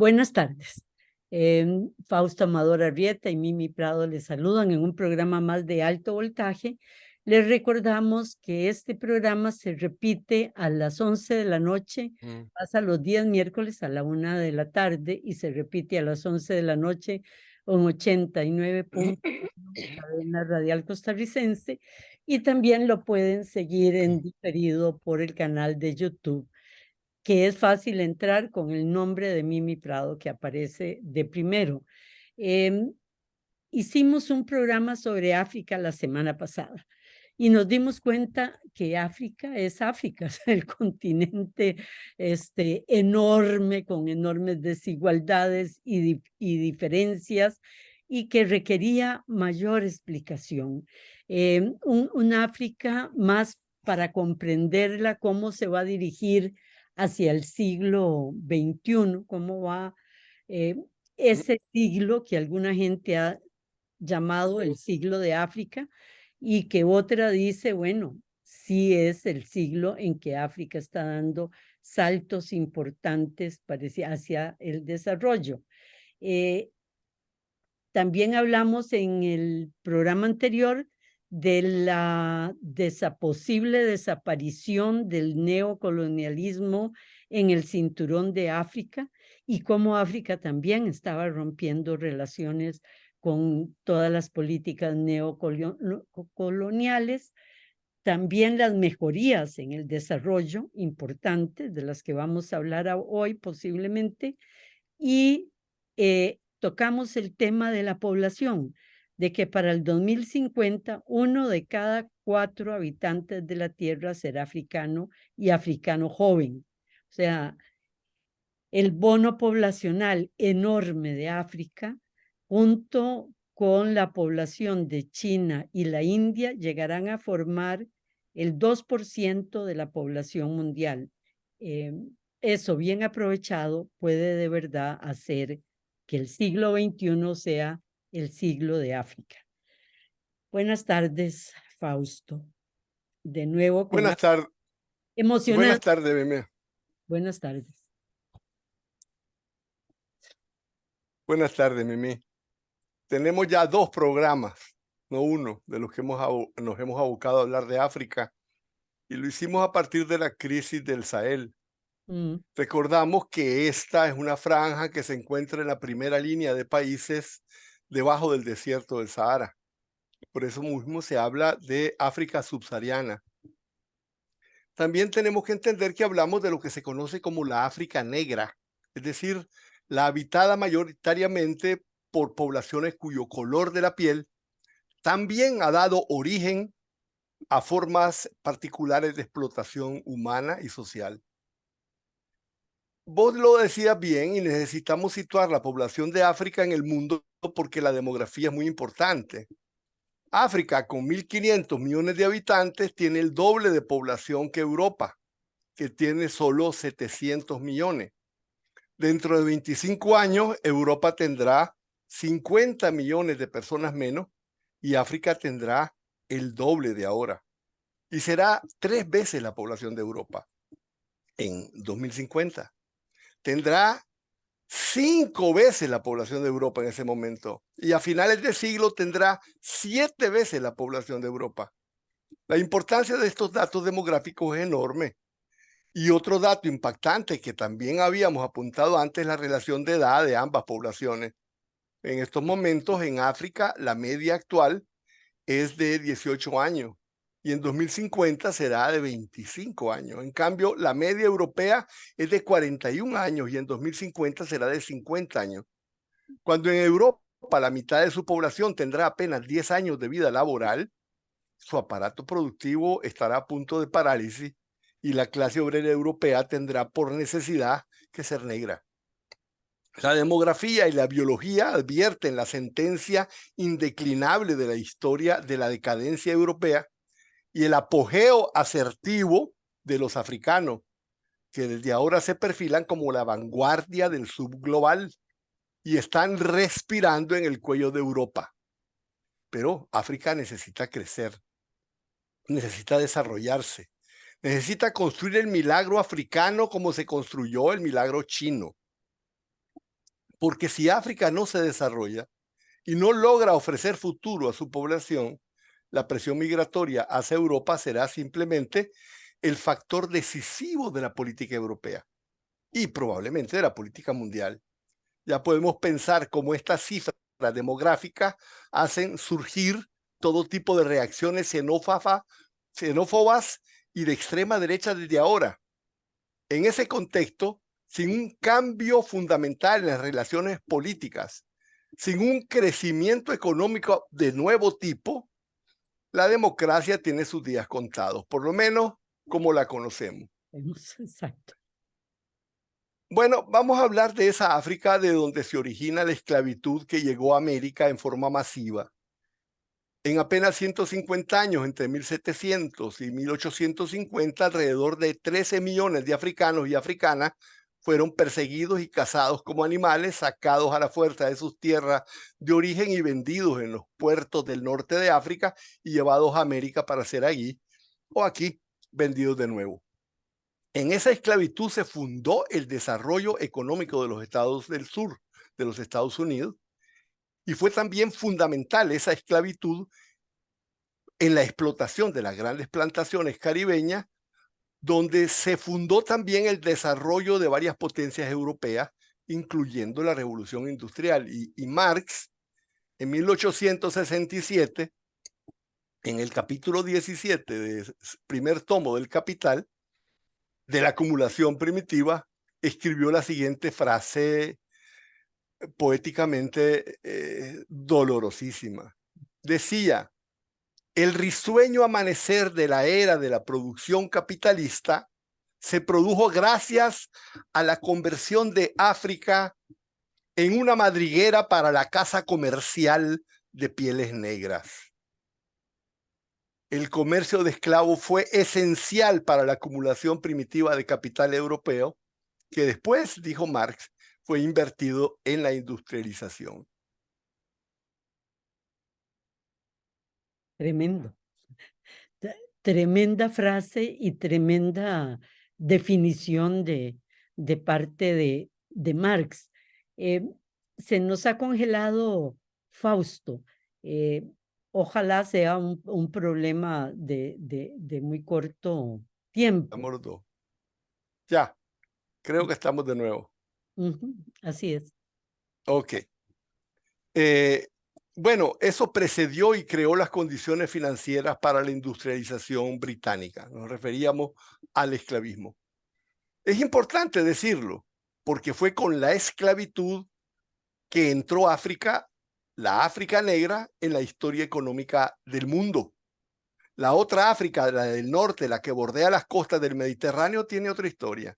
Buenas tardes. Fausto Amador Arrieta y Mimi Prado les saludan en un programa más de alto voltaje. Les recordamos que este programa se repite a las 11 de la noche, pasa los días miércoles a la 1 de la tarde y se repite a las 11 de la noche en 89.1 cadena radial costarricense, y también lo pueden seguir en diferido por el canal de YouTube, que es fácil entrar con el nombre de Mimi Prado que aparece de primero. Hicimos un programa sobre África la semana pasada y nos dimos cuenta que África es África, es el continente enorme, con enormes desigualdades y diferencias, y que requería mayor explicación. Un África más para comprenderla, cómo se va a dirigir hacia el siglo XXI, cómo va ese siglo que alguna gente ha llamado el siglo de África, y que otra dice, bueno, sí es el siglo en que África está dando saltos importantes hacia el desarrollo. También hablamos en el programa anterior de la posible desaparición del neocolonialismo en el cinturón de África, y cómo África también estaba rompiendo relaciones con todas las políticas neocoloniales. También las mejorías en el desarrollo importantes, de las que vamos a hablar hoy posiblemente, y tocamos el tema de la población, de que para el 2050 1 de cada 4 habitantes de la Tierra será africano, y africano joven. O sea, el bono poblacional enorme de África, junto con la población de China y la India, llegarán a formar el 2% de la población mundial. Eso bien aprovechado puede de verdad hacer que el siglo XXI sea el siglo de África. Buenas tardes, Fausto. De nuevo con Buenas tardes. emocionante. Buenas tardes, Meme. Buenas tardes. Buenas tardes, Mimi. Tenemos ya 2 programas, no uno, de los que nos hemos abocado a hablar de África, y lo hicimos a partir de la crisis del Sahel. Recordamos que esta es una franja que se encuentra en la primera línea de países debajo del desierto del Sahara. Por eso mismo se habla de África subsahariana. También tenemos que entender que hablamos de lo que se conoce como la África negra, es decir, la habitada mayoritariamente por poblaciones cuyo color de la piel también ha dado origen a formas particulares de explotación humana y social. Vos lo decías bien, y necesitamos situar la población de África en el mundo porque la demografía es muy importante. África, con 1.500 millones de habitantes, tiene el doble de población que Europa, que tiene solo 700 millones. Dentro de 25 años, Europa tendrá 50 millones de personas menos y África tendrá el doble de ahora. Y será 3 veces la población de Europa en 2050. Tendrá 5 veces la población de Europa en ese momento. Y a finales de siglo tendrá 7 veces la población de Europa. La importancia de estos datos demográficos es enorme. Y otro dato impactante que también habíamos apuntado antes, la relación de edad de ambas poblaciones. En estos momentos en África la media actual es de 18 años y en 2050 será de 25 años. En cambio, la media europea es de 41 años y en 2050 será de 50 años. Cuando en Europa la mitad de su población tendrá apenas 10 años de vida laboral, su aparato productivo estará a punto de parálisis y la clase obrera europea tendrá por necesidad que ser negra. La demografía y la biología advierten la sentencia indeclinable de la historia de la decadencia europea y el apogeo asertivo de los africanos, que desde ahora se perfilan como la vanguardia del subglobal y están respirando en el cuello de Europa. Pero África necesita crecer, necesita desarrollarse, necesita construir el milagro africano como se construyó el milagro chino. Porque si África no se desarrolla y no logra ofrecer futuro a su población, la presión migratoria hacia Europa será simplemente el factor decisivo de la política europea y probablemente de la política mundial. Ya podemos pensar cómo estas cifras demográficas hacen surgir todo tipo de reacciones xenófobas y de extrema derecha desde ahora. En ese contexto, sin un cambio fundamental en las relaciones políticas, sin un crecimiento económico de nuevo tipo, la democracia tiene sus días contados, por lo menos como la conocemos. Exacto. Bueno, vamos a hablar de esa África de donde se origina la esclavitud que llegó a América en forma masiva. En apenas 150 años, entre 1700 y 1850, alrededor de 13 millones de africanos y africanas fueron perseguidos y cazados como animales, sacados a la fuerza de sus tierras de origen y vendidos en los puertos del norte de África y llevados a América para ser allí o aquí vendidos de nuevo. En esa esclavitud se fundó el desarrollo económico de los estados del sur, de los Estados Unidos, y fue también fundamental esa esclavitud en la explotación de las grandes plantaciones caribeñas, donde se fundó también el desarrollo de varias potencias europeas, incluyendo la Revolución Industrial. Y Marx, en 1867, en el capítulo 17 del primer tomo del Capital, de la acumulación primitiva, escribió la siguiente frase poéticamente dolorosísima. Decía: el risueño amanecer de la era de la producción capitalista se produjo gracias a la conversión de África en una madriguera para la caza comercial de pieles negras. El comercio de esclavos fue esencial para la acumulación primitiva de capital europeo, que después, dijo Marx, fue invertido en la industrialización. Tremendo. Tremenda frase y tremenda definición de parte de Marx. Se nos ha congelado Fausto. Ojalá sea un problema de muy corto tiempo. Estamos dos. Ya, creo que estamos de nuevo. Así es. Ok. Bueno, eso precedió y creó las condiciones financieras para la industrialización británica. Nos referíamos al esclavismo. Es importante decirlo, porque fue con la esclavitud que entró África, la África negra, en la historia económica del mundo. La otra África, la del norte, la que bordea las costas del Mediterráneo, tiene otra historia.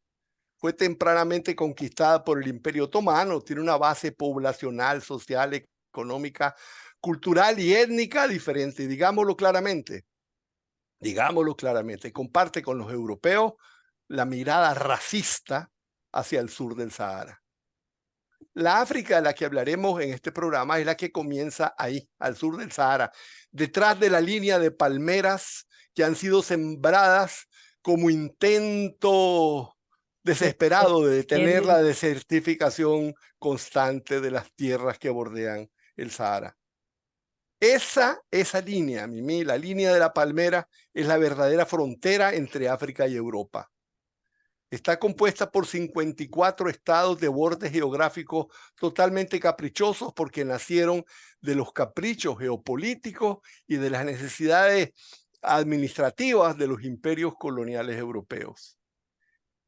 Fue tempranamente conquistada por el Imperio Otomano, tiene una base poblacional, social, económica, cultural y étnica diferente. Digámoslo claramente, comparte con los europeos la mirada racista hacia el sur del Sahara. La África de la que hablaremos en este programa es la que comienza ahí, al sur del Sahara, detrás de la línea de palmeras que han sido sembradas como intento desesperado de detener la desertificación constante de las tierras que bordean el Sahara. Esa línea, Mimi, la línea de la palmera, es la verdadera frontera entre África y Europa. Está compuesta por 54 estados de bordes geográficos totalmente caprichosos porque nacieron de los caprichos geopolíticos y de las necesidades administrativas de los imperios coloniales europeos.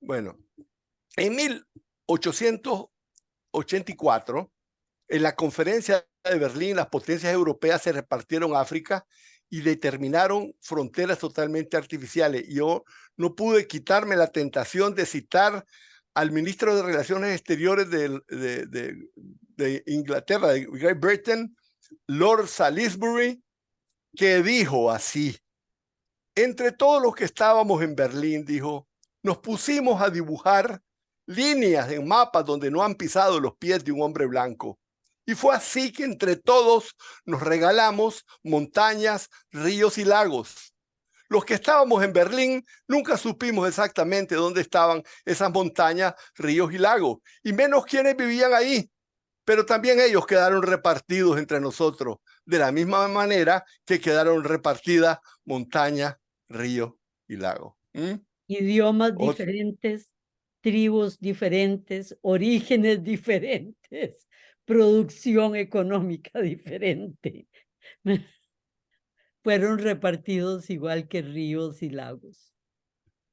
Bueno, en 1884, en la conferencia de Berlín, las potencias europeas se repartieron África y determinaron fronteras totalmente artificiales. Yo no pude quitarme la tentación de citar al ministro de Relaciones Exteriores de Inglaterra, de Great Britain, Lord Salisbury, que dijo así: entre todos los que estábamos en Berlín, dijo, nos pusimos a dibujar líneas en mapas donde no han pisado los pies de un hombre blanco. Y fue así que entre todos nos regalamos montañas, ríos y lagos. Los que estábamos en Berlín nunca supimos exactamente dónde estaban esas montañas, ríos y lagos, y menos quienes vivían ahí. pero también ellos quedaron repartidos entre nosotros, de la misma manera que quedaron repartidas montañas, ríos y lagos. Idiomas diferentes, tribus diferentes, orígenes diferentes, producción económica diferente. Fueron repartidos igual que ríos y lagos.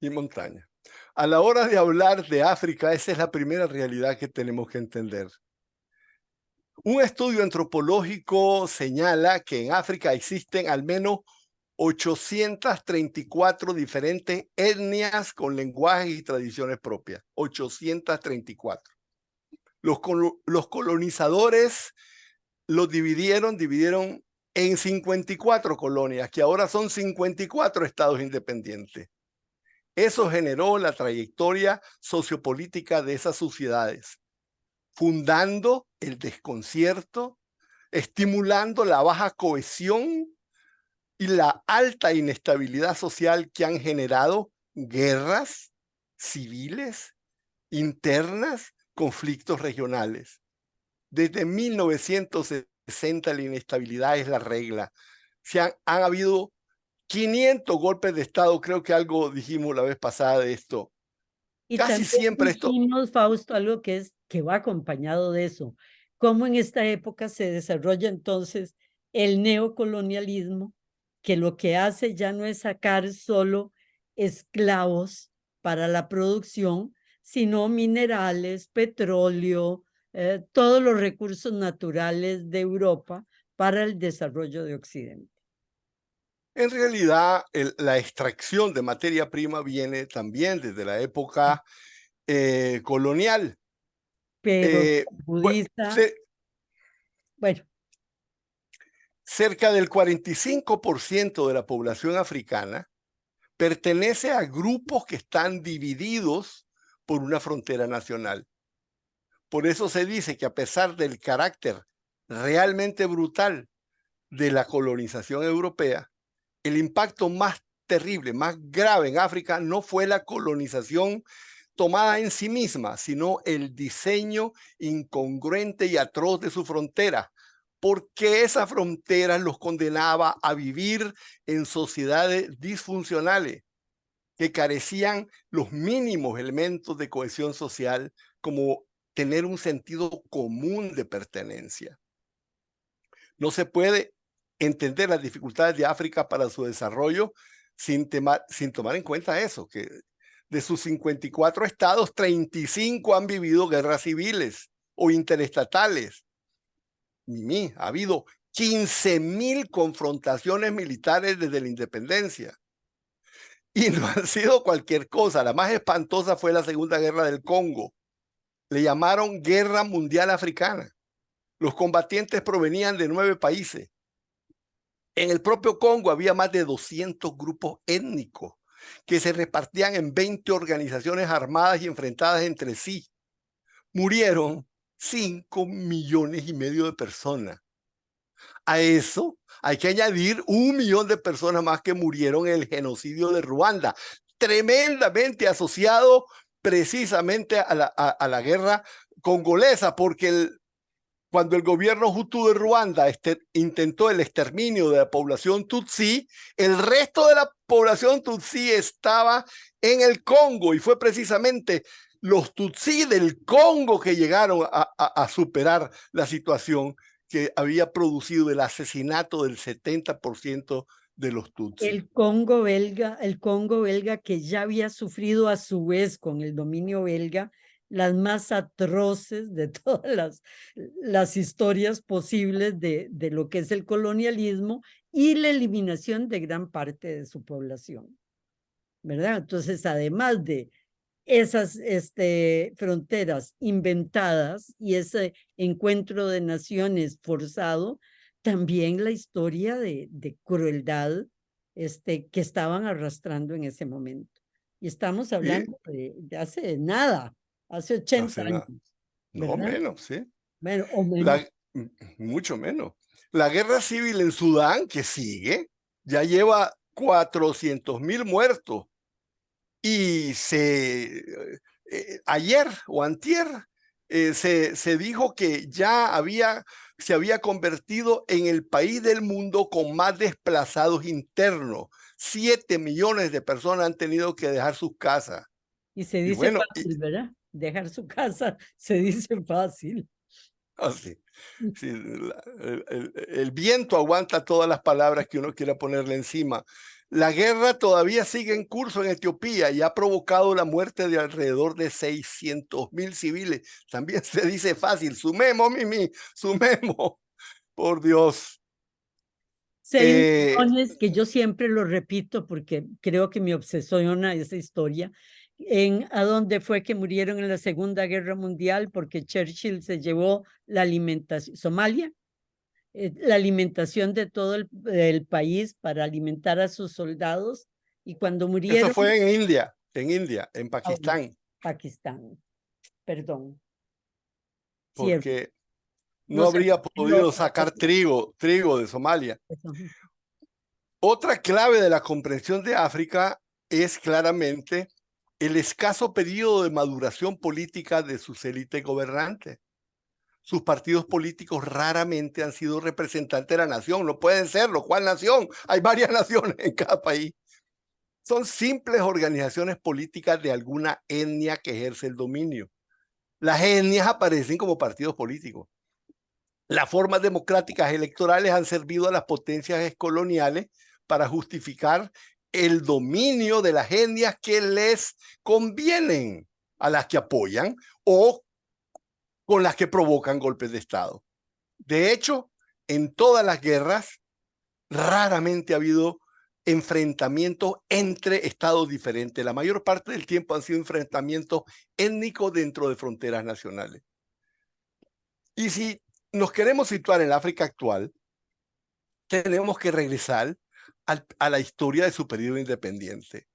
Y montañas. A la hora de hablar de África, esa es la primera realidad que tenemos que entender. Un estudio antropológico señala que en África existen al menos 834 diferentes etnias con lenguajes y tradiciones propias. 834. Los colonizadores los dividieron en 54 colonias, que ahora son 54 estados independientes. Eso generó la trayectoria sociopolítica de esas sociedades, fundando el desconcierto, estimulando la baja cohesión y la alta inestabilidad social que han generado guerras civiles, internas, conflictos regionales. Desde 1960 la inestabilidad es la regla. Han habido 500 golpes de Estado, creo que algo dijimos la vez pasada de esto. Y Casi también siempre esto. dijimos, Fausto, algo que va acompañado de eso. Cómo en esta época se desarrolla entonces el neocolonialismo, que lo que hace ya no es sacar solo esclavos para la producción, sino minerales, petróleo, todos los recursos naturales de Europa para el desarrollo de Occidente. En realidad, la extracción de materia prima viene también desde la época colonial. Pero Pues, budista, bueno. cerca del 45% de la población africana pertenece a grupos que están divididos por una frontera nacional. Por eso se dice que a pesar del carácter realmente brutal de la colonización europea, el impacto más terrible, más grave en África no fue la colonización tomada en sí misma, sino el diseño incongruente y atroz de su frontera, porque esa frontera los condenaba a vivir en sociedades disfuncionales que carecían los mínimos elementos de cohesión social, como tener un sentido común de pertenencia. No se puede entender las dificultades de África para su desarrollo sin tomar en cuenta eso, que de sus 54 estados, 35 han vivido guerras civiles o interestatales. Ha habido 15,000 confrontaciones militares desde la independencia. Y no han sido cualquier cosa. La más espantosa fue la Segunda Guerra del Congo. Le llamaron Guerra Mundial Africana. Los combatientes provenían de 9 países. En el propio Congo había más de 200 grupos étnicos que se repartían en 20 organizaciones armadas y enfrentadas entre sí. Murieron 5,5 millones de personas. A eso hay que añadir 1 millón de personas más que murieron en el genocidio de Ruanda, tremendamente asociado precisamente a la guerra congolesa, porque cuando el gobierno Hutu de Ruanda intentó el exterminio de la población Tutsi, el resto de la población Tutsi estaba en el Congo y fue precisamente los Tutsi del Congo que llegaron a superar la situación que había producido el asesinato del 70% de los Tutsi. El Congo belga que ya había sufrido a su vez con el dominio belga las más atroces de todas las historias posibles de lo que es el colonialismo y la eliminación de gran parte de su población, ¿verdad? Entonces, además de esas fronteras inventadas y ese encuentro de naciones forzado, también la historia de crueldad que estaban arrastrando en ese momento. Y estamos hablando de hace nada, hace 80 años, no ¿verdad? menos, sí. Bueno, o menos. Mucho menos. La guerra civil en Sudán, que sigue, ya lleva 400,000 muertos. Y ayer o antier, Se dijo que se había convertido en el país del mundo con más desplazados internos. 7 millones de personas han tenido que dejar sus casas. Y se Y dice bueno, fácil, ¿verdad? Dejar su casa se dice fácil. así. Sí, el viento aguanta todas las palabras que uno quiera ponerle encima. La guerra todavía sigue en curso en Etiopía y ha provocado la muerte de alrededor de 600.000 civiles. También se dice fácil, sumemos, Mimi, sumemos, por Dios. 6 millones, que yo siempre lo repito porque creo que me obsesiona esa historia, a dónde fue que murieron en la Segunda Guerra Mundial porque Churchill se llevó la alimentación, Somalia, la alimentación de todo el país para alimentar a sus soldados, y cuando Eso murieron, fue en bueno, Pakistán, Pakistán, perdón, cierto, porque no no se habría me olvidó, podido sacar trigo de Somalia. eso. Otra clave de la comprensión de África es claramente el escaso periodo de maduración política de sus élites gobernantes. Sus partidos políticos raramente han sido representantes de la nación, no pueden serlo. ¿Cuál nación? Hay varias naciones en cada país. Son simples organizaciones políticas de alguna etnia que ejerce el dominio. Las etnias aparecen como partidos políticos. Las formas democráticas electorales han servido a las potencias coloniales para justificar el dominio de las etnias que les convienen, a las que apoyan o con las que provocan golpes de Estado. De hecho, en todas las guerras, raramente ha habido enfrentamientos entre estados diferentes. La mayor parte del tiempo han sido enfrentamientos étnicos dentro de fronteras nacionales. Y si nos queremos situar en el África actual, tenemos que regresar a la historia de su periodo independiente.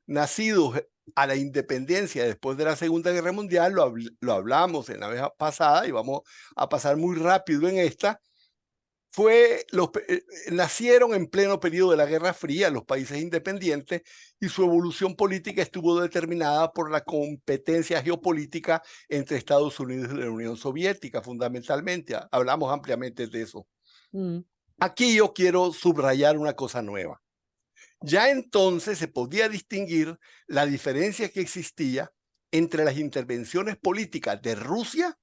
Nacidos a la independencia después de la Segunda Guerra Mundial, lo hablamos en la vez pasada y vamos a pasar muy rápido en esta. Nacieron en pleno periodo de la Guerra Fría los países independientes, y su evolución política estuvo determinada por la competencia geopolítica entre Estados Unidos y la Unión Soviética, fundamentalmente. Hablamos ampliamente de eso. Mm. Aquí yo quiero subrayar una cosa nueva. Ya entonces se podía distinguir la diferencia que existía entre las intervenciones políticas de Rusia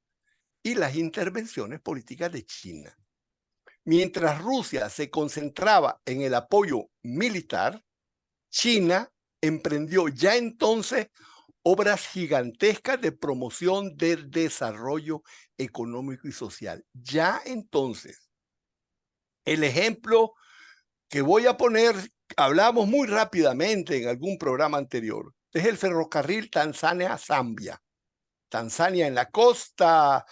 y las intervenciones políticas de China. Mientras Rusia se concentraba en el apoyo militar, China emprendió ya entonces obras gigantescas de promoción del desarrollo económico y social. Ya entonces, el ejemplo que voy a poner, hablamos muy rápidamente en algún programa anterior, es el ferrocarril Tanzania-Zambia. Tanzania en la costa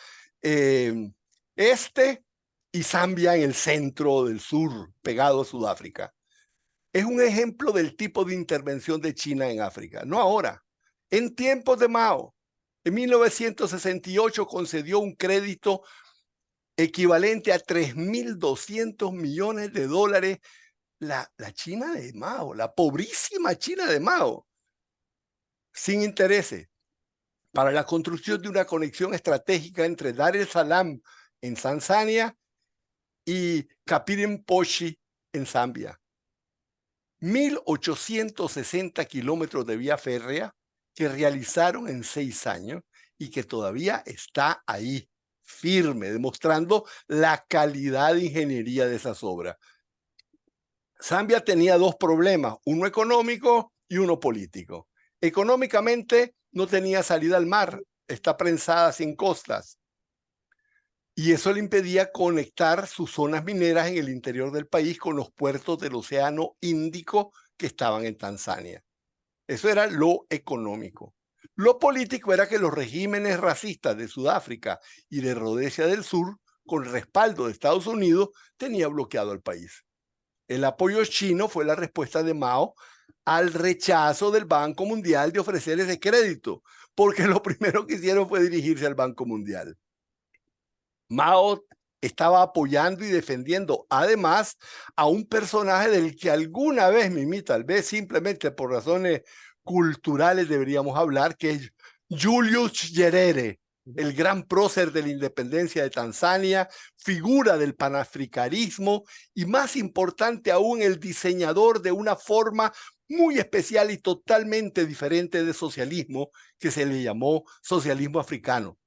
este y Zambia en el centro del sur, pegado a Sudáfrica. Es un ejemplo del tipo de intervención de China en África. No ahora, en tiempos de Mao. En 1968 concedió un crédito equivalente a 3.200 millones de dólares. La China de Mao, la pobrísima China de Mao, sin intereses, para la construcción de una conexión estratégica entre Dar es Salaam en Tanzania y Kapiri-Mposhi en Zambia. 1.860 kilómetros de vía férrea que realizaron en 6 años y que todavía está ahí, firme, demostrando la calidad de ingeniería de esas obras. Zambia tenía dos problemas, uno económico y uno político. Económicamente no tenía salida al mar, está prensada sin costas, y eso le impedía conectar sus zonas mineras en el interior del país con los puertos del Océano Índico que estaban en Tanzania. Eso era lo económico. Lo político era que los regímenes racistas de Sudáfrica y de Rodesia del Sur, con respaldo de Estados Unidos, tenían bloqueado el país. El apoyo chino fue la respuesta de Mao al rechazo del Banco Mundial de ofrecer ese crédito, porque lo primero que hicieron fue dirigirse al Banco Mundial. Mao estaba apoyando y defendiendo además a un personaje del que alguna vez, Mimi, tal vez simplemente por razones culturales deberíamos hablar, que es Julius Nyerere. el gran prócer de la independencia de Tanzania, figura del panafricanismo y, más importante aún, el diseñador de una forma muy especial y totalmente diferente de socialismo que se le llamó socialismo africano.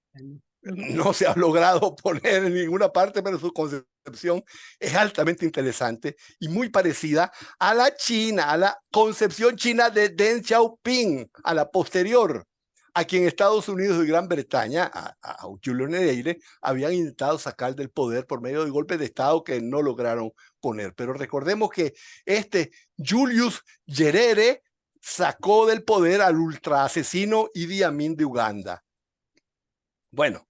No se ha logrado poner en ninguna parte, pero su concepción es altamente interesante y muy parecida a la China, a la concepción china de Deng Xiaoping, a la posterior, a quien Estados Unidos y Gran Bretaña, a Julio Nyerere, habían intentado sacar del poder por medio de golpes de Estado que no lograron poner. Pero recordemos que este Julius Nyerere sacó del poder al ultraasesino Idi Amin de Uganda. Bueno,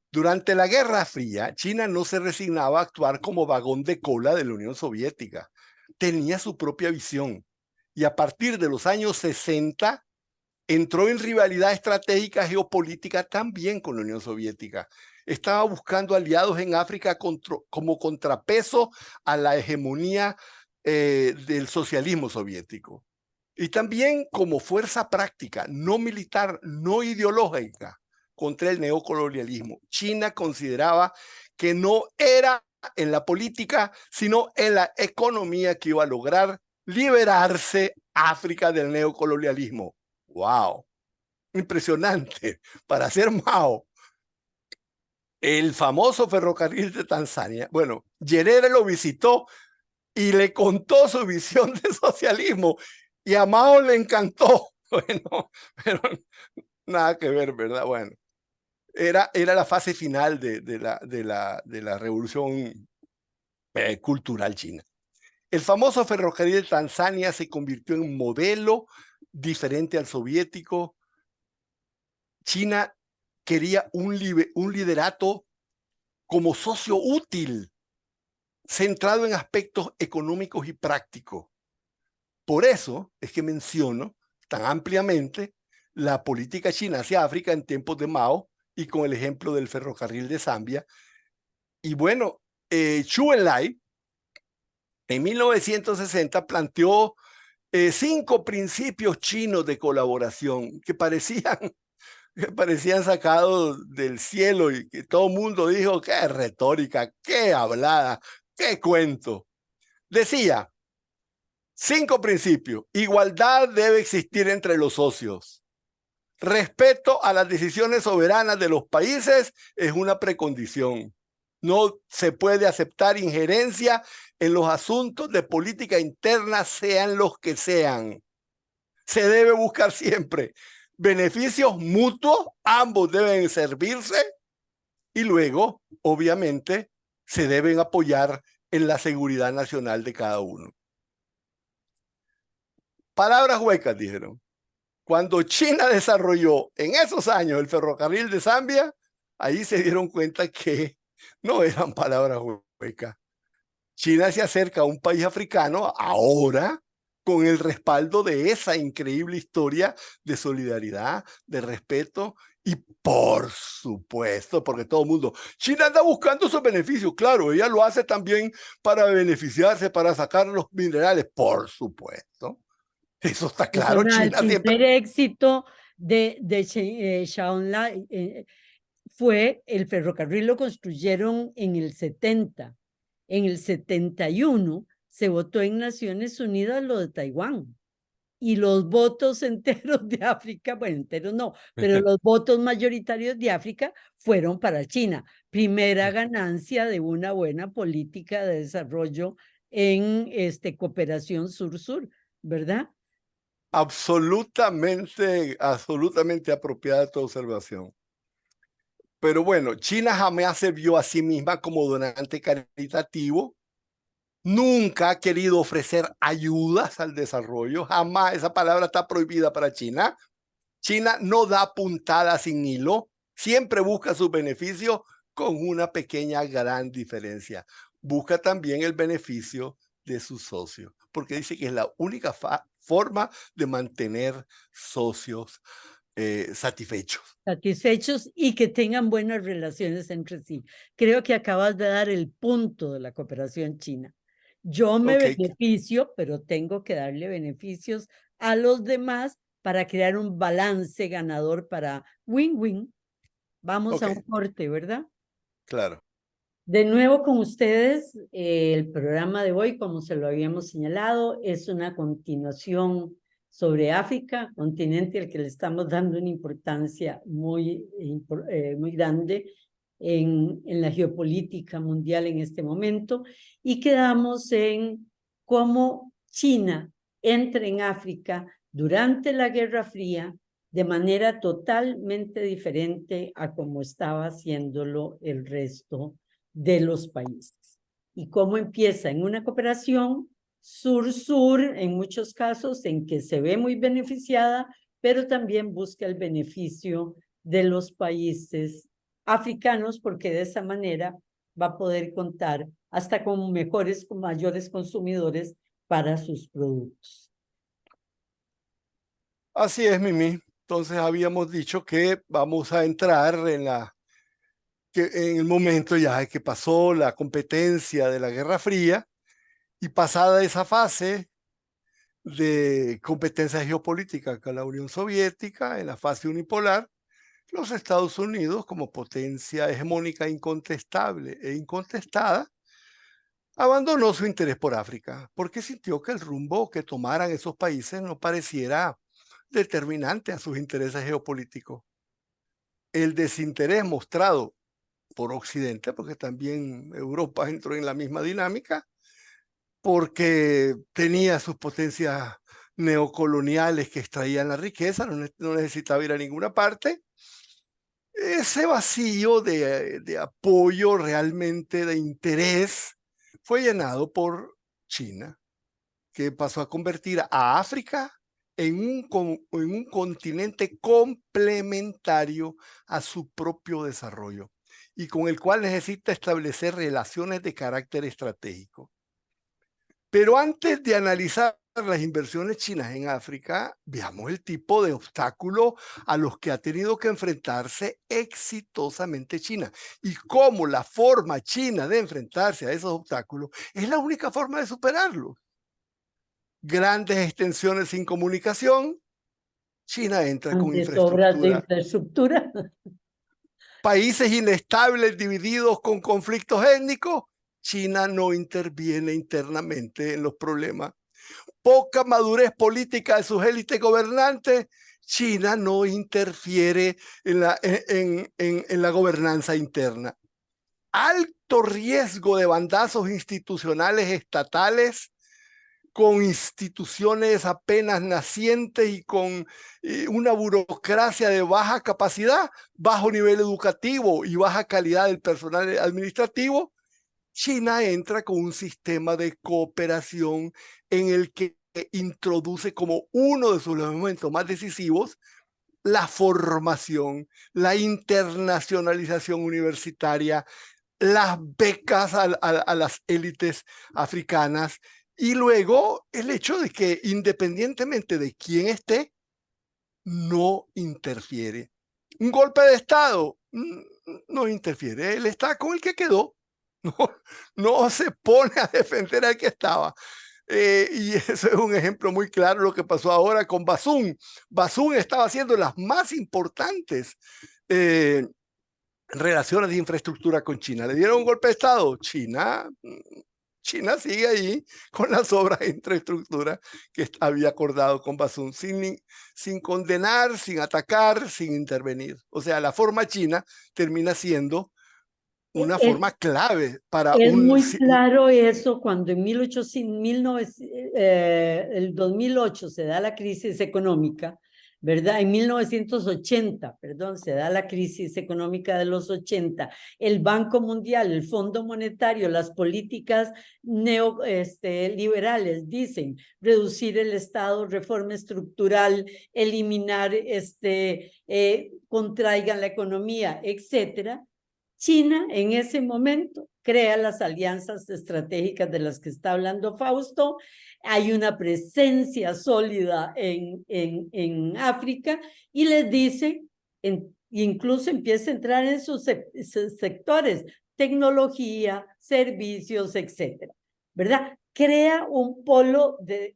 durante la Guerra Fría, China no se resignaba a actuar como vagón de cola de la Unión Soviética. Tenía su propia visión y a partir de los años 60 entró en rivalidad estratégica geopolítica también con la Unión Soviética. Estaba buscando aliados en África como contrapeso a la hegemonía del socialismo soviético. Y también como fuerza práctica, no militar, no ideológica, contra el neocolonialismo. China consideraba que no era en la política, sino en la economía que iba a lograr liberarse África del neocolonialismo. ¡Wow! Impresionante. Para ser Mao, el famoso ferrocarril de Tanzania, bueno, Nyerere lo visitó y le contó su visión de socialismo y a Mao le encantó. Bueno, pero nada que ver, ¿verdad? Bueno, era la fase final de la revolución cultural china. El famoso ferrocarril de Tanzania se convirtió en un modelo diferente al soviético. China quería un liderato como socio útil, centrado en aspectos económicos y prácticos. Por eso es que menciono tan ampliamente la política china hacia África en tiempos de Mao y con el ejemplo del ferrocarril de Zambia. Y bueno, Zhou Enlai en 1960 planteó 5 principios chinos de colaboración que parecían sacados del cielo y que todo el mundo dijo, qué retórica, qué hablada, qué cuento. Decía, 5 principios. Igualdad debe existir entre los socios. Respeto a las decisiones soberanas de los países es una precondición. No se puede aceptar injerencia en los asuntos de política interna, sean los que sean. Se debe buscar siempre beneficios mutuos, ambos deben servirse y luego, obviamente, se deben apoyar en la seguridad nacional de cada uno. Palabras huecas, dijeron. Cuando China desarrolló en esos años el ferrocarril de Zambia, ahí se dieron cuenta que no eran palabras huecas. China se acerca a un país africano ahora con el respaldo de esa increíble historia de solidaridad, de respeto y, por supuesto, porque todo el mundo, China anda buscando sus beneficios, claro, ella lo hace también para beneficiarse, para sacar los minerales, por supuesto. Eso está claro, El China siempre. primer éxito de Zhou Enlai fue el ferrocarril, lo construyeron en el 70. En el 71 se votó en Naciones Unidas lo de Taiwán. Y los votos enteros de África, bueno, enteros no, pero los votos mayoritarios de África fueron para China. Primera ganancia de una buena política de desarrollo en cooperación sur-sur, ¿verdad? Absolutamente, absolutamente apropiada tu observación. Pero bueno, China jamás se vio a sí misma como donante caritativo, nunca ha querido ofrecer ayudas al desarrollo, jamás, esa palabra está prohibida para China. China no da puntada sin hilo, siempre busca sus beneficios con una pequeña gran diferencia. Busca también el beneficio de sus socios, porque dice que es la única forma de mantener socios satisfechos. Satisfechos y que tengan buenas relaciones entre sí. Creo que acabas de dar el punto de la cooperación china. Yo me Ok, beneficio, pero tengo que darle beneficios a los demás para crear un balance ganador para win-win. Vamos Ok, a un corte, ¿verdad? claro. De nuevo con ustedes, el programa de hoy, como se lo habíamos señalado, es una continuación sobre África, continente al que le estamos dando una importancia muy grande en la geopolítica mundial en este momento, y quedamos en cómo China entra en África durante la Guerra Fría de manera totalmente diferente a como estaba haciéndolo el resto de los países. Y cómo empieza en una cooperación sur-sur, en muchos casos, en que se ve muy beneficiada, pero también busca el beneficio de los países africanos, porque de esa manera va a poder contar hasta con mejores, con mayores consumidores para sus productos. Así es, Mimi. Entonces habíamos dicho que vamos a entrar en el momento ya de que pasó la competencia de la Guerra Fría y pasada esa fase de competencia geopolítica con la Unión Soviética, en la fase unipolar, los Estados Unidos, como potencia hegemónica incontestable e incontestada, abandonó su interés por África porque sintió que el rumbo que tomaran esos países no pareciera determinante a sus intereses geopolíticos. El desinterés mostrado por Occidente, porque también Europa entró en la misma dinámica, porque tenía sus potencias neocoloniales que extraían la riqueza, no necesitaba ir a ninguna parte. Ese vacío de apoyo realmente de interés fue llenado por China, que pasó a convertir a África en un continente complementario a su propio desarrollo y con el cual necesita establecer relaciones de carácter estratégico. Pero antes de analizar las inversiones chinas en África, veamos el tipo de obstáculos a los que ha tenido que enfrentarse exitosamente China y cómo la forma china de enfrentarse a esos obstáculos es la única forma de superarlos. Grandes extensiones sin comunicación, China entra con Grandes obras de infraestructura. infraestructura. Países inestables divididos con conflictos étnicos, China no interviene internamente en los problemas. Poca madurez política de sus élites gobernantes, China no interfiere en la gobernanza interna. Alto riesgo de bandazos institucionales estatales con instituciones apenas nacientes y con una burocracia de baja capacidad, bajo nivel educativo y baja calidad del personal administrativo, China entra con un sistema de cooperación en el que introduce como uno de sus elementos más decisivos la formación, la internacionalización universitaria, las becas a las élites africanas y luego el hecho de que independientemente de quién esté, no interfiere. Un golpe de Estado no interfiere. Él está con el que quedó. No, no se pone a defender al que estaba. Y eso es un ejemplo muy claro lo que pasó ahora con Basún. Basún estaba haciendo las más importantes relaciones de infraestructura con China. ¿Le dieron un golpe de Estado? China sigue ahí con las obras de infraestructura que había acordado con Basún, sin condenar, sin atacar, sin intervenir. O sea, la forma china termina siendo una Es, forma clave para es muy claro eso cuando en 2008 se da la crisis económica, ¿verdad? En 1980, perdón, se da la crisis económica de los 80. El Banco Mundial, el Fondo Monetario, las políticas liberales dicen reducir el Estado, reforma estructural, eliminar, contraigan la economía, etcétera. China en ese momento crea las alianzas estratégicas de las que está hablando Fausto. Hay una presencia sólida en África y les dice, incluso empieza a entrar en sus sectores, tecnología, servicios, etcétera, ¿verdad? Crea un polo de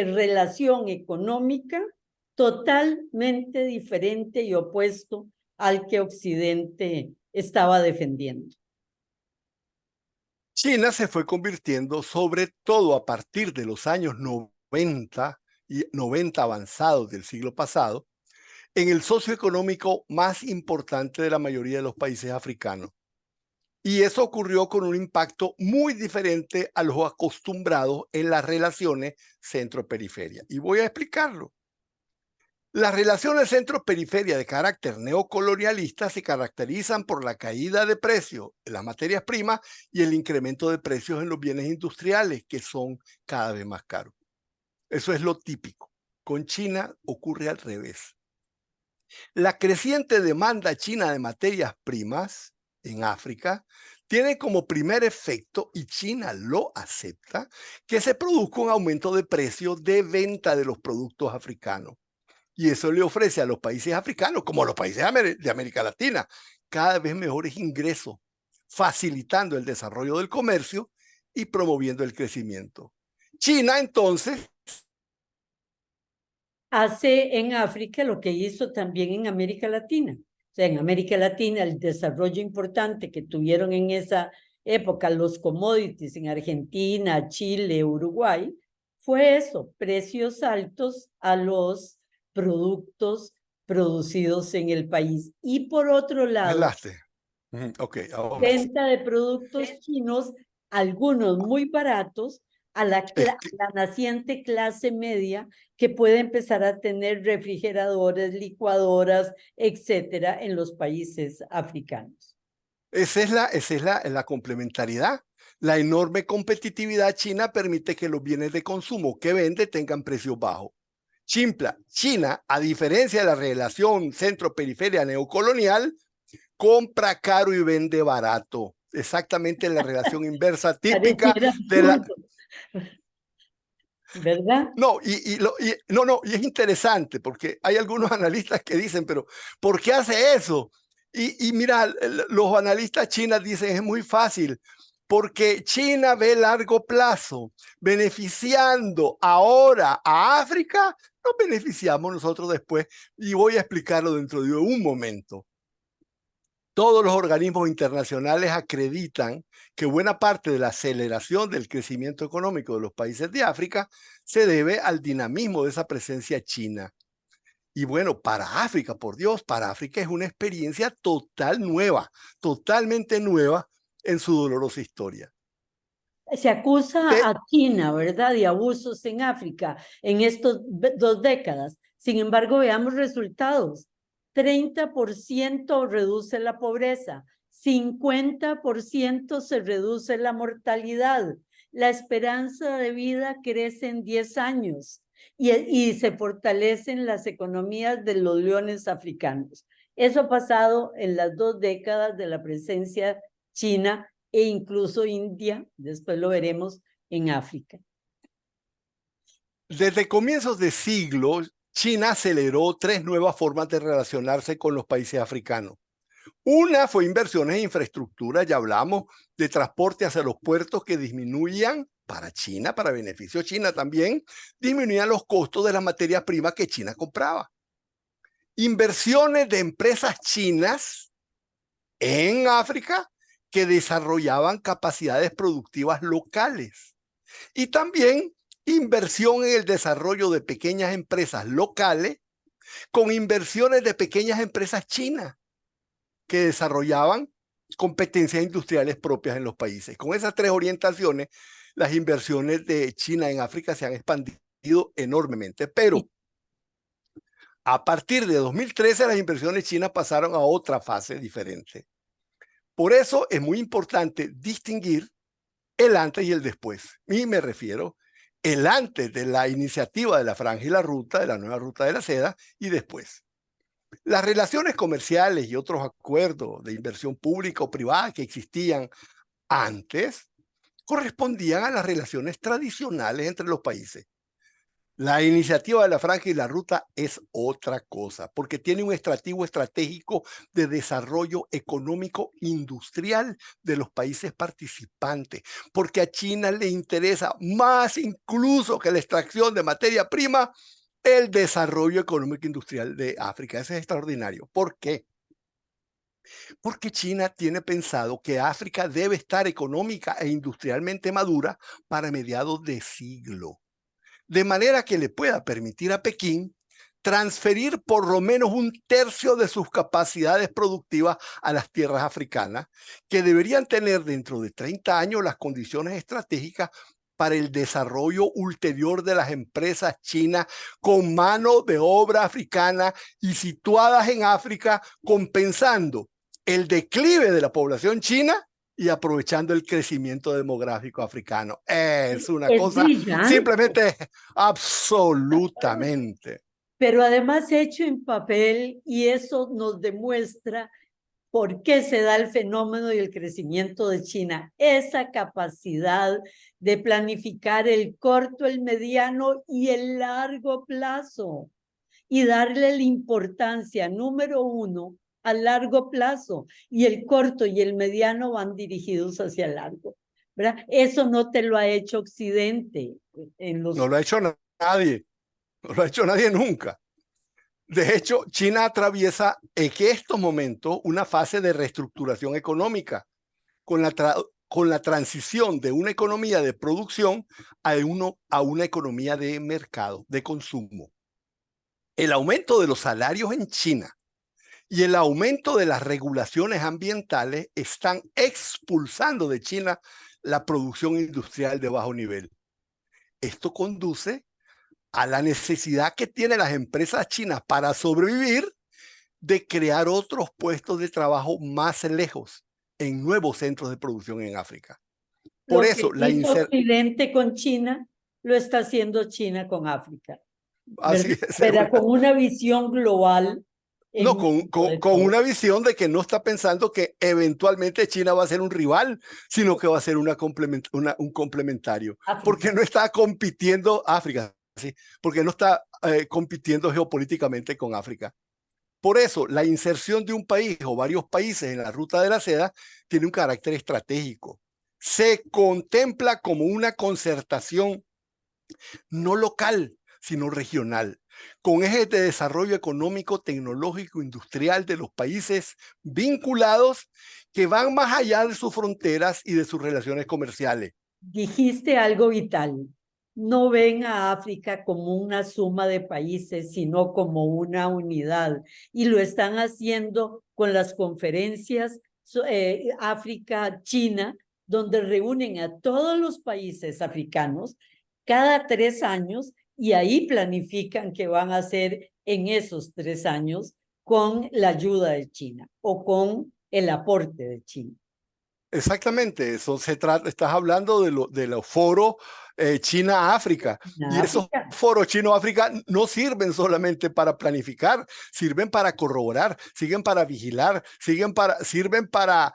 relación económica totalmente diferente y opuesto al que Occidente estaba defendiendo. China se fue convirtiendo, sobre todo a partir de los años 90 y 90 avanzados del siglo pasado, en el socioeconómico más importante de la mayoría de los países africanos. Y eso ocurrió con un impacto muy diferente a los acostumbrados en las relaciones centro-periferia. Y voy a explicarlo. Las relaciones centro-periferia de carácter neocolonialista se caracterizan por la caída de precios en las materias primas y el incremento de precios en los bienes industriales, que son cada vez más caros. Eso es lo típico. Con China ocurre al revés. La creciente demanda china de materias primas en África tiene como primer efecto, y China lo acepta, que se produzca un aumento de precios de venta de los productos africanos. Y eso le ofrece a los países africanos, como a los países de América Latina, cada vez mejores ingresos, facilitando el desarrollo del comercio y promoviendo el crecimiento. China, entonces, hace en África lo que hizo también en América Latina. O sea, en América Latina el desarrollo importante que tuvieron en esa época los commodities en Argentina, Chile, Uruguay, fue eso, precios altos a los productos producidos en el país. Y por otro lado, Ok, ahora sí. venta de productos chinos, algunos muy baratos, a la naciente clase media que puede empezar a tener refrigeradores, licuadoras, etcétera, en los países africanos. Esa es la complementariedad. La enorme competitividad china permite que los bienes de consumo que vende tengan precios bajos. China, a diferencia de la relación centro-periferia neocolonial, compra caro y vende barato. Exactamente la relación inversa típica Pareciera de la... absurdo, ¿verdad? No, no, y es interesante porque hay algunos analistas que dicen, pero ¿por qué hace eso? Y mira, los analistas chinos dicen es muy fácil, porque China ve largo plazo, beneficiando ahora a África, nos beneficiamos nosotros después, y voy a explicarlo dentro de un momento. Todos los organismos internacionales acreditan que buena parte de la aceleración del crecimiento económico de los países de África se debe al dinamismo de esa presencia china. Y bueno, para África, por Dios, para África es una experiencia totalmente nueva en su dolorosa historia. Se acusa a China, ¿verdad?, de abusos en África en estas 2 décadas. Sin embargo, veamos resultados. 30% reduce la pobreza, 50% se reduce la mortalidad, la esperanza de vida crece en 10 años y se fortalecen las economías de los leones africanos. Eso ha pasado en las 2 décadas de la presencia china e incluso India, después lo veremos, en África. Desde comienzos de siglo, China aceleró 3 nuevas formas de relacionarse con los países africanos. Una fue inversiones en infraestructura, ya hablamos de transporte hacia los puertos que disminuían para China, para beneficio de China también, disminuían los costos de las materias primas que China compraba. Inversiones de empresas chinas en África que desarrollaban capacidades productivas locales. Y también inversión en el desarrollo de pequeñas empresas locales con inversiones de pequeñas empresas chinas que desarrollaban competencias industriales propias en los países. Con esas 3 orientaciones, las inversiones de China en África se han expandido enormemente. Pero a partir de 2013, las inversiones chinas pasaron a otra fase diferente. Por eso es muy importante distinguir el antes y el después. Y me refiero el antes de la iniciativa de la Franja y la Ruta, de la nueva Ruta de la Seda, y después. Las relaciones comerciales y otros acuerdos de inversión pública o privada que existían antes correspondían a las relaciones tradicionales entre los países. La iniciativa de la Franja y la Ruta es otra cosa, porque tiene un atractivo estratégico de desarrollo económico industrial de los países participantes, porque a China le interesa más incluso que la extracción de materia prima el desarrollo económico industrial de África. Eso es extraordinario. ¿Por qué? Porque China tiene pensado que África debe estar económica e industrialmente madura para mediados de siglo, de manera que le pueda permitir a Pekín transferir por lo menos un tercio de sus capacidades productivas a las tierras africanas, que deberían tener dentro de 30 años las condiciones estratégicas para el desarrollo ulterior de las empresas chinas con mano de obra africana y situadas en África, compensando el declive de la población china y aprovechando el crecimiento demográfico africano. Es una Es cosa brillante, simplemente absolutamente. pero además hecho en papel, y eso nos demuestra por qué se da el fenómeno y el crecimiento de China. Esa capacidad de planificar el corto, el mediano y el largo plazo, y darle la importancia número uno al largo plazo, y el corto y el mediano van dirigidos hacia el largo, ¿verdad? Eso no te lo ha hecho Occidente en No los... lo ha hecho nadie, no lo ha hecho nadie nunca. De hecho, China atraviesa en estos momentos una fase de reestructuración económica con con la transición de una economía de producción a una economía de mercado, de consumo. El aumento de los salarios en China y el aumento de las regulaciones ambientales están expulsando de China la producción industrial de bajo nivel. Esto conduce a la necesidad que tienen las empresas chinas para sobrevivir de crear otros puestos de trabajo más lejos en nuevos centros de producción en África. Por Lo que eso, hizo Occidente con China, lo está haciendo China con África, así ¿verdad? es, Pero con una visión global no, en medio de con todo. una visión de que no está pensando que eventualmente China va a ser un rival, sino que va a ser un complementario, África. porque no está compitiendo África, ¿sí? Porque no está compitiendo geopolíticamente con África. Por eso, la inserción de un país o varios países en la ruta de la seda tiene un carácter estratégico. Se contempla como una concertación no local, sino regional, con ejes de desarrollo económico, tecnológico, industrial de los países vinculados que van más allá de sus fronteras y de sus relaciones comerciales. Dijiste algo vital. No ven a África como una suma de países, sino como una unidad. Y lo están haciendo con las conferencias África-China, donde reúnen a todos los países africanos cada 3 años y ahí planifican qué van a hacer en esos 3 años con la ayuda de China o con el aporte de China. Exactamente, eso se trata, estás hablando de los foros China-África, En y esos África. foros Chino-África no sirven solamente para planificar, sirven para corroborar, sirven para vigilar, sirven para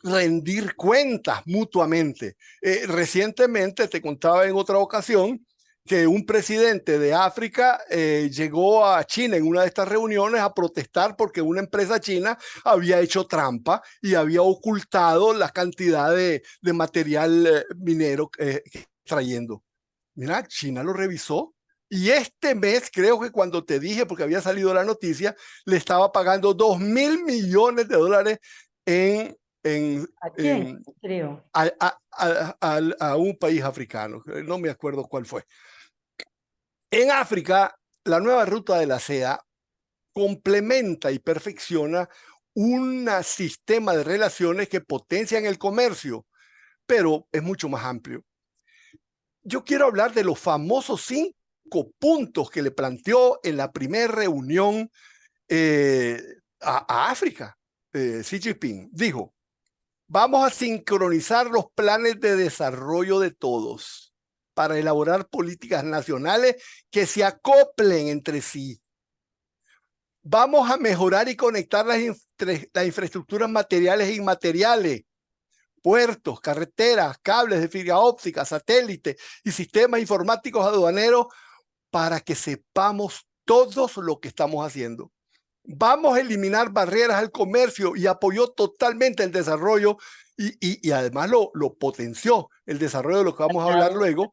rendir cuentas mutuamente. Recientemente, te contaba en otra ocasión, que un presidente de África llegó a China en una de estas reuniones a protestar porque una empresa china había hecho trampa y había ocultado la cantidad de material minero trayendo. Mira, China lo revisó y este mes, creo que cuando te dije, porque había salido la noticia, le estaba pagando $2.000 millones en, en, ¿A quién? en Creo. a un país africano. No me acuerdo cuál fue. En África, la nueva ruta de la seda complementa y perfecciona un sistema de relaciones que potencian el comercio, pero es mucho más amplio. Yo quiero hablar de los famosos 5 puntos que le planteó en la primera reunión eh, a África. Xi Jinping dijo, vamos a sincronizar los planes de desarrollo de todos para elaborar políticas nacionales que se acoplen entre sí. Vamos a mejorar y conectar las infraestructuras materiales e inmateriales, puertos, carreteras, cables de fibra óptica, satélites y sistemas informáticos aduaneros para que sepamos todos lo que estamos haciendo. Vamos a eliminar barreras al comercio y apoyó totalmente el desarrollo y además lo potenció, el desarrollo de lo que vamos a hablar luego,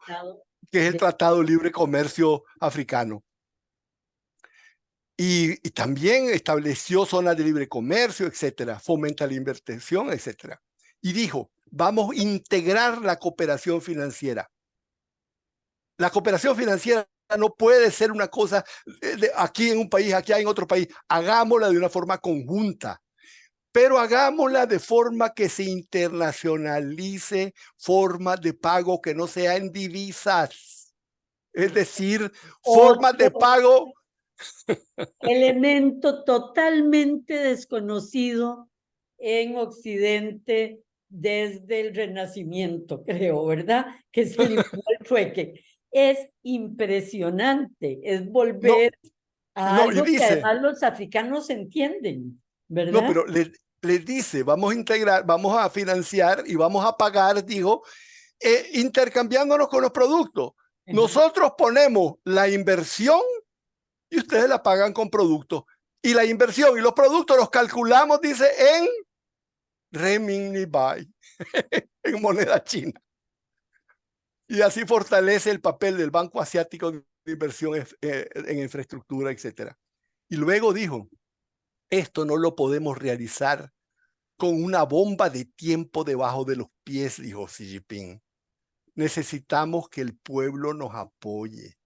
que es el De- Tratado de Libre Comercio Africano. y también estableció zonas de libre comercio, etcétera, fomenta la inversión, etcétera. Y dijo, vamos a integrar la cooperación financiera. La cooperación financiera no puede ser una cosa aquí en un país, aquí en otro país. Hagámosla de una forma conjunta, pero hagámosla de forma que se internacionalice, formas de pago que no sea en divisas. Es decir, formas de Otro pago. elemento totalmente desconocido en Occidente desde el Renacimiento, creo, ¿verdad? Que se eliminó el trueque. Es impresionante, es No, volver a no, y algo que dice, además los africanos entienden, no, ¿verdad? pero le dice, vamos a integrar, vamos a financiar y vamos a pagar, digo, intercambiándonos con los productos. Ajá. Nosotros ponemos la inversión y ustedes la pagan con productos. Y la inversión y los productos los calculamos, dice, en renminbi, en moneda china. Y así fortalece el papel del Banco Asiático de Inversión en infraestructura, etcétera. Y luego dijo, esto no lo podemos realizar con una bomba de tiempo debajo de los pies, dijo Xi Jinping. Necesitamos que el pueblo nos apoye.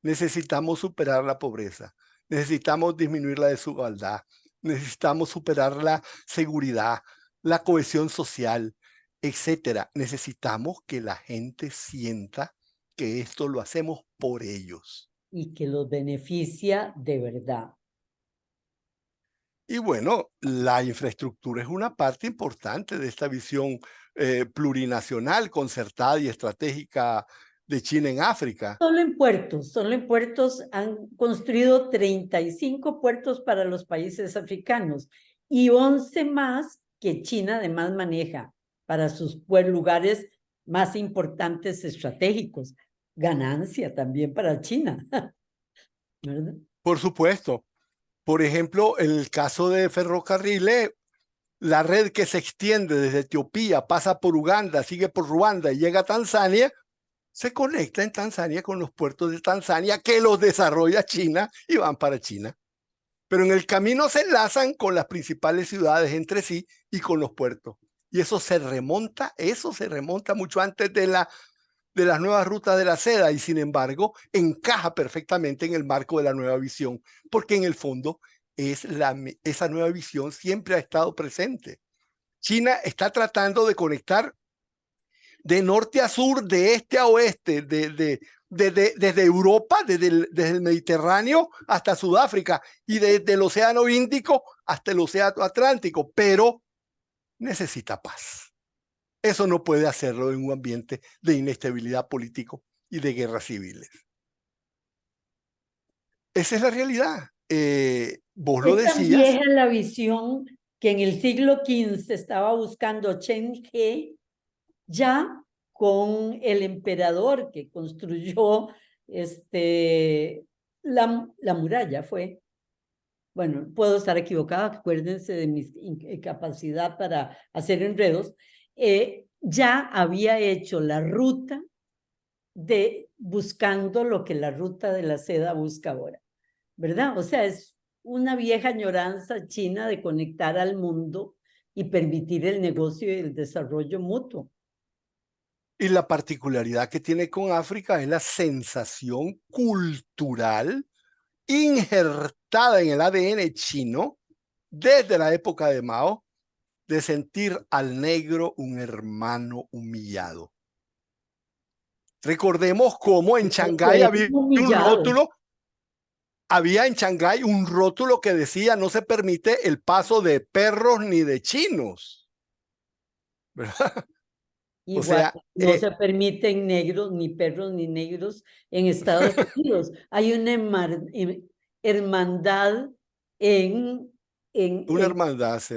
Necesitamos superar la pobreza. Necesitamos disminuir la desigualdad. Necesitamos superar la seguridad, la cohesión social, etcétera. Necesitamos que la gente sienta que esto lo hacemos por ellos. Y que los beneficia de verdad. Y bueno, la infraestructura es una parte importante de esta visión plurinacional, concertada y estratégica de China en África. Solo en puertos han construido 35 puertos para los países africanos y 11 más que China además maneja para sus lugares más importantes estratégicos. Ganancia también para China, ¿verdad? Por supuesto, por ejemplo, en el caso de ferrocarriles, la red que se extiende desde Etiopía, pasa por Uganda, sigue por Ruanda y llega a Tanzania, se conecta en Tanzania con los puertos de Tanzania que los desarrolla China y van para China. Pero en el camino se enlazan con las principales ciudades entre sí y con los puertos. Y eso se remonta mucho antes de las nuevas rutas de la seda y sin embargo encaja perfectamente en el marco de la nueva visión, porque en el fondo esa nueva visión siempre ha estado presente. China está tratando de conectar de norte a sur, de este a oeste, desde Europa, desde el Mediterráneo hasta Sudáfrica y desde el Océano Índico hasta el Océano Atlántico, pero necesita paz. Eso no puede hacerlo en un ambiente de inestabilidad político y de guerras civiles. Esa es la realidad. Vos lo Es tan decías. vieja la visión que en el siglo XV estaba buscando Chen He ya con el emperador que construyó la muralla fue. Bueno, puedo estar equivocada, acuérdense de mi incapacidad para hacer enredos. Ya había hecho la ruta de buscando lo que la ruta de la seda busca ahora, ¿verdad? O sea, es una vieja añoranza china de conectar al mundo y permitir el negocio y el desarrollo mutuo. Y la particularidad que tiene con África es la sensación cultural injertada en el ADN chino desde la época de Mao de sentir al negro un hermano humillado. Recordemos cómo en Shanghái Fue humillado. había en Shanghái un rótulo que decía no se permite el paso de perros ni de chinos, ¿verdad? O Igual, sea, no se permiten negros, ni perros, ni negros en Estados Unidos. Hay una hermandad en, en, una en, hermandad. Sí.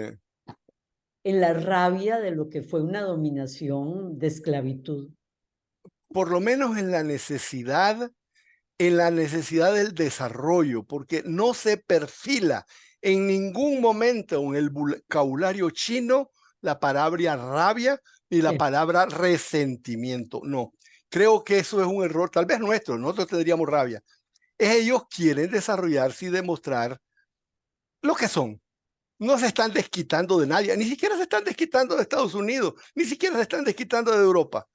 en la rabia de lo que fue una dominación de esclavitud. Por lo menos en la necesidad del desarrollo, porque no se perfila en ningún momento en el vocabulario chino la palabra rabia ni la Sí. palabra resentimiento. No, creo que eso es un error, tal vez nuestro, nosotros tendríamos rabia, ellos quieren desarrollarse y demostrar lo que son. No se están desquitando de nadie, ni siquiera se están desquitando de Estados Unidos, ni siquiera se están desquitando de Europa.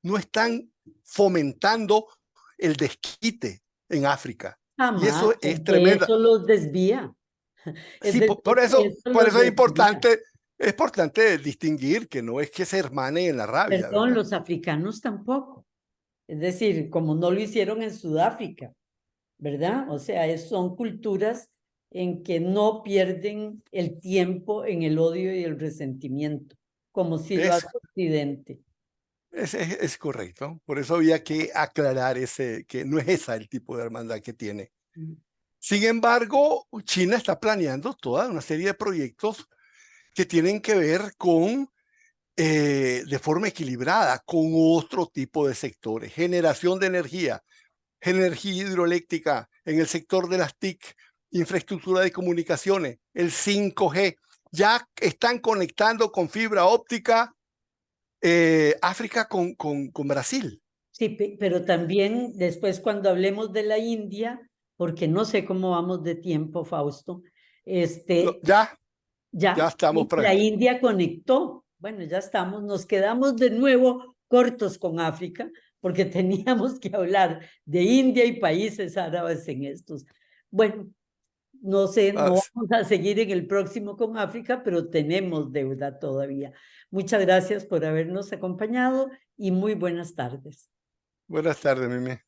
No están fomentando el desquite en África. Y Jamás, eso es porque tremendo. eso los desvía. Es Sí, decir, eso por los eso desvía. es importante distinguir que no es que se hermanen en la rabia, Perdón, ¿verdad? los africanos tampoco. Es decir, como no lo hicieron en Sudáfrica, ¿verdad? O sea, son culturas en que no pierden el tiempo en el odio y el resentimiento, como si lo hace Es, Occidente. es correcto. Por eso había que aclarar que no es esa el tipo de hermandad que tiene. Mm. Sin embargo, China está planeando toda una serie de proyectos que tienen que ver con, de forma equilibrada, con otro tipo de sectores, generación de energía hidroeléctrica, en el sector de las TIC, infraestructura de comunicaciones, el 5G. Ya están conectando con fibra óptica África con Brasil. Sí, pero también después cuando hablemos de la India, porque no sé cómo vamos de tiempo, Fausto, No, este, ya ya, estamos por la ahí. India conectó. Bueno, ya estamos, nos quedamos de nuevo cortos con África, porque teníamos que hablar de India y países árabes en estos. Bueno, no sé, Ah, no vamos a seguir en el próximo con África, pero tenemos deuda todavía. Muchas gracias por habernos acompañado y muy buenas tardes. buenas tardes, Mimi.